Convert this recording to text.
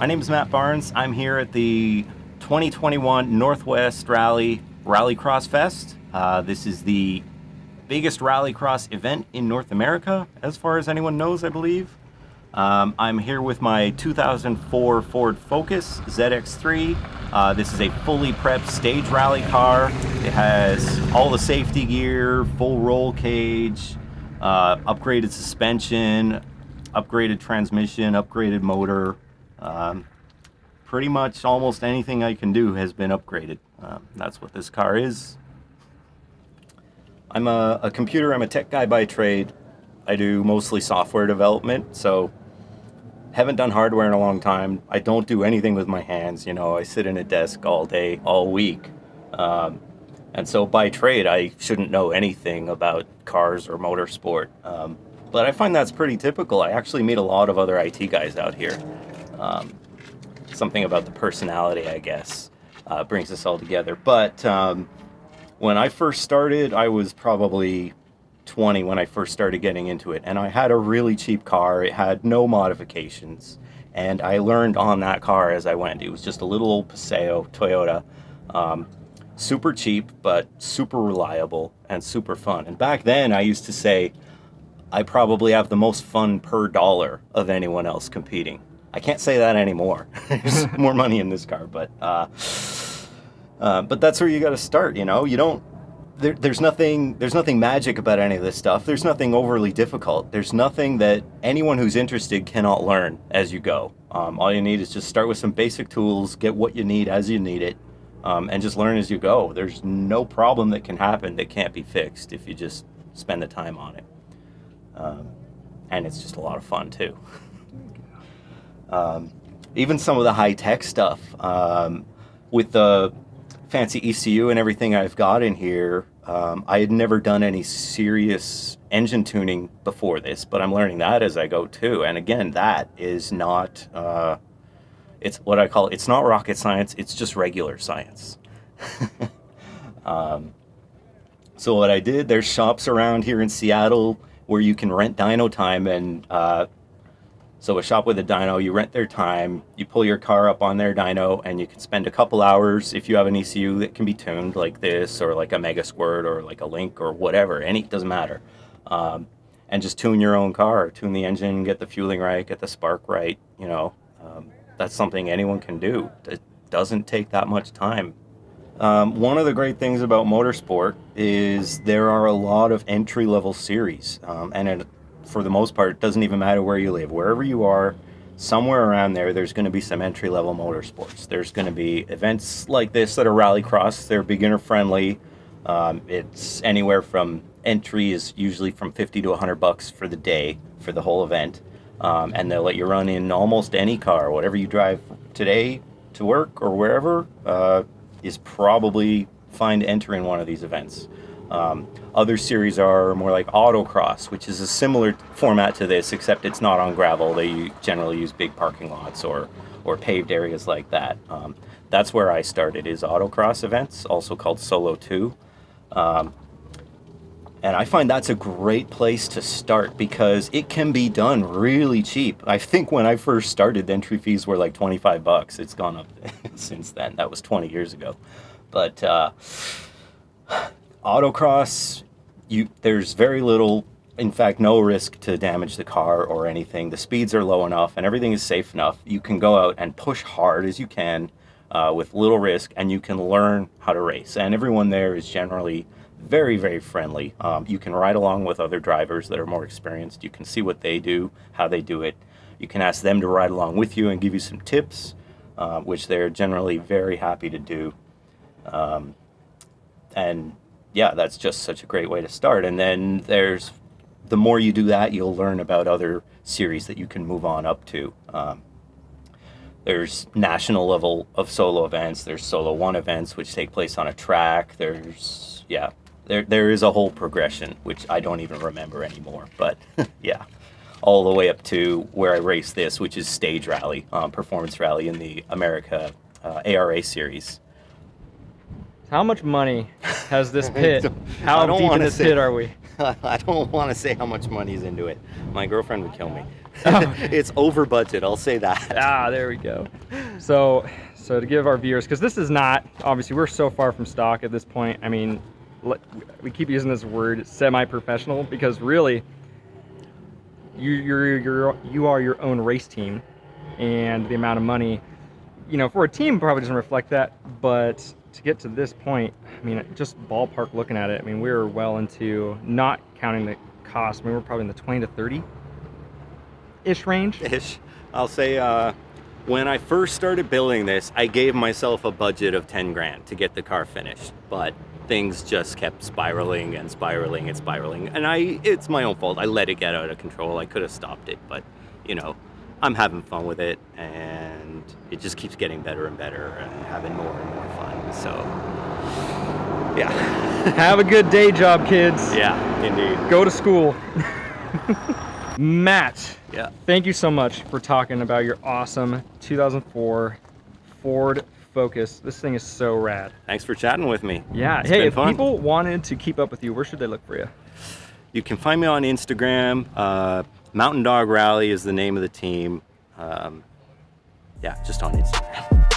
My name is Matt Barnes. I'm here at the 2021 Northwest Rallycross Fest. This is the biggest rallycross event in North America, as far as anyone knows, I believe. I'm here with my 2004 Ford Focus ZX3. This is a fully prepped stage rally car. It has all the safety gear, full roll cage, upgraded suspension, upgraded transmission, upgraded motor. Pretty much almost anything I can do has been upgraded. That's what this car is. I'm a tech guy by trade. I do mostly software development, so haven't done hardware in a long time. I don't do anything with my hands, I sit in a desk all day, all week. And so by trade, I shouldn't know anything about cars or motorsport. But I find that's pretty typical. I actually meet a lot of other IT guys out here. Something about the personality, I guess, brings us all together. But when I first started, I was probably 20 when I first started getting into it. And I had a really cheap car. It had no modifications. And I learned on that car as I went. It was just a little old Paseo Toyota. Super cheap, but super reliable and super fun. And back then, I used to say, I probably have the most fun per dollar of anyone else competing. I can't say that anymore. There's more money in this car, but that's where you got to start. You don't. There's nothing magic about any of this stuff. There's nothing overly difficult. There's nothing that anyone who's interested cannot learn as you go. All you need is just start with some basic tools, get what you need as you need it, and just learn as you go. There's no problem that can happen that can't be fixed if you just spend the time on it. And it's just a lot of fun too. Even some of the high-tech stuff, with the fancy ECU and everything I've got in here, I had never done any serious engine tuning before this, but I'm learning that as I go too. And again, that is not, it's what I call, it's not rocket science, it's just regular science. So what I did, there's shops around here in Seattle where you can rent dyno time, and so a shop with a dyno, you rent their time, you pull your car up on their dyno, and you can spend a couple hours if you have an ECU that can be tuned like this, or like a Mega Squirt, or like a Link, or whatever, doesn't matter. And just tune your own car, tune the engine, get the fueling right, get the spark right, that's something anyone can do. It doesn't take that much time. One of the great things about motorsport is there are a lot of entry-level series, and for the most part, it doesn't even matter where you live. Wherever you are, somewhere around there's going to be some entry-level motorsports. There's going to be events like this that are rallycross. They're beginner-friendly. It's anywhere from entry is usually from $50 to $100 for the day for the whole event, and they'll let you run in almost any car. Whatever you drive today to work or wherever is probably fine to enter in one of these events. Other series are more like autocross, which is a similar format to this, except it's not on gravel. They generally use big parking lots or paved areas like that. That's where I started, is autocross events, also called Solo 2. And I find that's a great place to start because it can be done really cheap. I think when I first started, the entry fees were like $25. It's gone up since then. That was 20 years ago. But autocross, there's very little, in fact, no risk to damage the car or anything. The speeds are low enough and everything is safe enough. You can go out and push hard as you can with little risk, and you can learn how to race. And everyone there is generally very, very friendly. You can ride along with other drivers that are more experienced. You can see what they do, how they do it. You can ask them to ride along with you and give you some tips, which they're generally very happy to do. And yeah, that's just such a great way to start. And then the more you do that, you'll learn about other series that you can move on up to. There's national level of solo events. There's Solo 1 events, which take place on a track. There is a whole progression, which I don't even remember anymore. But yeah, all the way up to where I race this, which is stage rally, performance rally in the America ARA series. How much money has this pit? I How don't deep in wanna this say- pit are we? I don't want to say how much money's into it. My girlfriend would kill me. Oh. It's over budget, I'll say that. Ah, there we go. So to give our viewers, because this is not, obviously we're so far from stock at this point. I mean, we keep using this word semi-professional because really, you are your own race team, and the amount of money, you know, for a team probably doesn't reflect that, but to get to this point, I mean, just ballpark looking at it, I mean, we're well into, not counting the cost, I mean, we're probably in the 20 to 30-ish range. Ish. I'll say when I first started building this, I gave myself a budget of 10 grand to get the car finished, but things just kept spiraling and spiraling and spiraling, and it's my own fault. I let it get out of control. I could have stopped it, but you know, I'm having fun with it, and it just keeps getting better and better and having more and more fun. So yeah. Have a good day job, kids. Yeah, indeed. Go to school. Matt, Yeah. thank you so much for talking about your awesome 2004 Ford Focus. This thing is so rad. Thanks for chatting with me. Yeah. It's Hey, been if fun. people wanted to keep up with you, where should they look for you? You can find me on Instagram. Mountain Dog Rally is the name of the team. Yeah, just on Instagram.